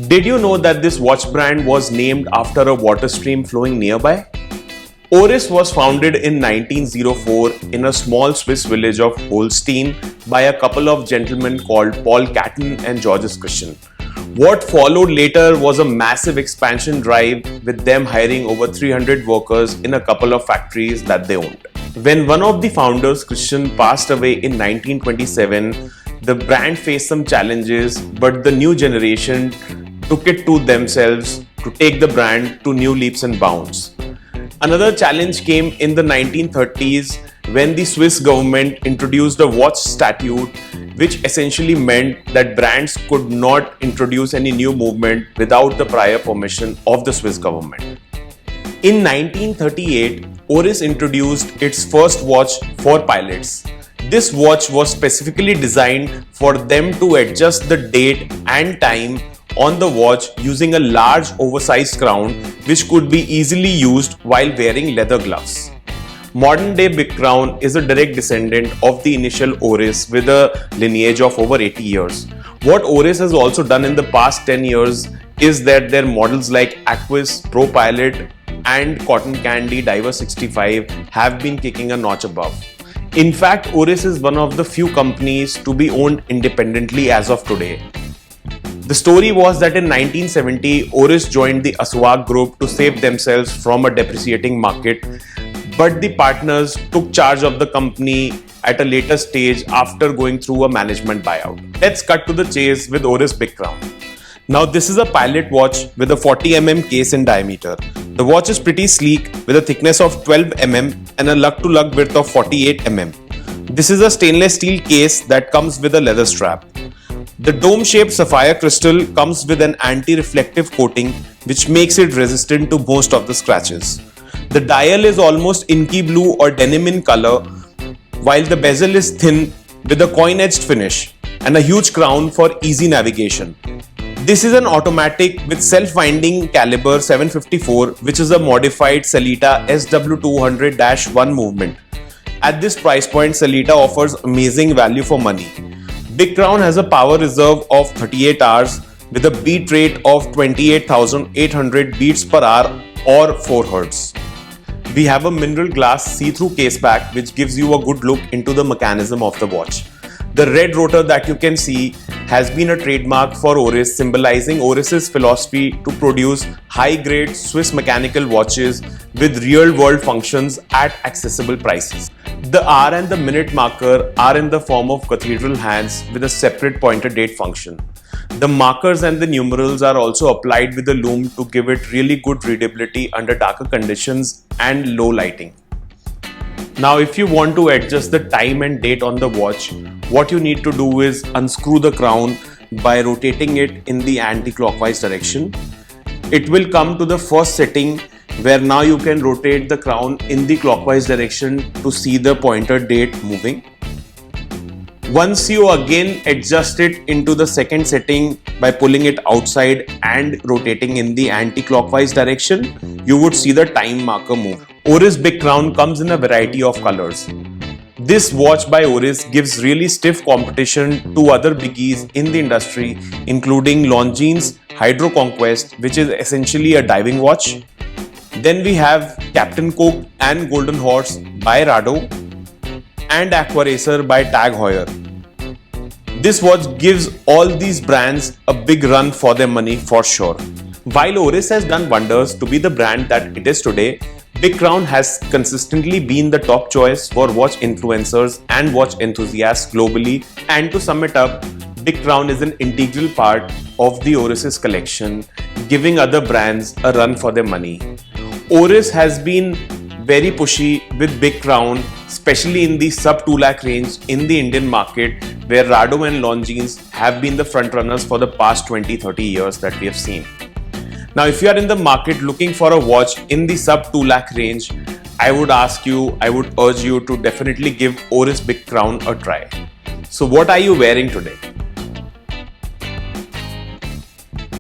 Did you know that this watch brand was named after a water stream flowing nearby? Oris was founded in 1904 in a small Swiss village of Holstein by a couple of gentlemen called Paul Caton and Georges Christian. What followed later was a massive expansion drive, with them hiring over 300 workers in a couple of factories that they owned. When one of the founders, Christian, passed away in 1927, the brand faced some challenges, but the new generation took it to themselves to take the brand to new leaps and bounds. Another challenge came in the 1930s when the Swiss government introduced a watch statute, which essentially meant that brands could not introduce any new movement without the prior permission of the Swiss government. In 1938, Oris introduced its first watch for pilots. This watch was specifically designed for them to adjust the date and time on the watch using a large oversized crown, which could be easily used while wearing leather gloves. Modern day Big Crown is a direct descendant of the initial Oris with a lineage of over 80 years. What Oris has also done in the past 10 years is that their models like Aquis, Pro Pilot and Cotton Candy Diver 65 have been kicking a notch above. In fact, Oris is one of the few companies to be owned independently as of today. The story was that in 1970, Oris joined the Aswag group to save themselves from a depreciating market, but the partners took charge of the company at a later stage after going through a management buyout. Let's cut to the chase with Oris Big Crown. Now, this is a pilot watch with a 40 mm case in diameter. The watch is pretty sleek with a thickness of 12 mm and a lug-to-lug width of 48 mm. This is a stainless steel case that comes with a leather strap. The dome-shaped sapphire crystal comes with an anti-reflective coating which makes it resistant to most of the scratches. The dial is almost inky blue or denim in color, while the bezel is thin with a coin-edged finish and a huge crown for easy navigation. This is an automatic with self-winding caliber 754, which is a modified Sellita SW200-1 movement. At this price point, Sellita offers amazing value for money. Big Crown has a power reserve of 38 hours with a beat rate of 28,800 beats per hour or 4 Hz. We have a mineral glass see-through case back which gives you a good look into the mechanism of the watch. The red rotor that you can see has been a trademark for Oris, symbolizing Oris's philosophy to produce high-grade Swiss mechanical watches with real-world functions at accessible prices. The hour and the minute marker are in the form of cathedral hands with a separate pointer date function. The markers and the numerals are also applied with the loom to give it really good readability under darker conditions and low lighting. Now, if you want to adjust the time and date on the watch, what you need to do is unscrew the crown by rotating it in the anti-clockwise direction. It will come to the first setting where now you can rotate the crown in the clockwise direction to see the pointer date moving. Once you again adjust it into the second setting by pulling it outside and rotating in the anti-clockwise direction, you would see the time marker move. Oris Big Crown comes in a variety of colors. This watch by Oris gives really stiff competition to other biggies in the industry, including Longines Hydro Conquest, which is essentially a diving watch. Then we have Captain Cook and Golden Horse by Rado and Aqua Racer by Tag Heuer. This watch gives all these brands a big run for their money for sure. While Oris has done wonders to be the brand that it is today, Big Crown has consistently been the top choice for watch influencers and watch enthusiasts globally, and to sum it up, Big Crown is an integral part of the Oris's collection, giving other brands a run for their money. Oris has been very pushy with Big Crown, especially in the sub 2 lakh range in the Indian market, where Rado and Longines have been the front runners for the past 20-30 years that we have seen. Now, if you are in the market looking for a watch in the sub 2 lakh range, I would urge you to definitely give Oris Big Crown a try. So what are you wearing today?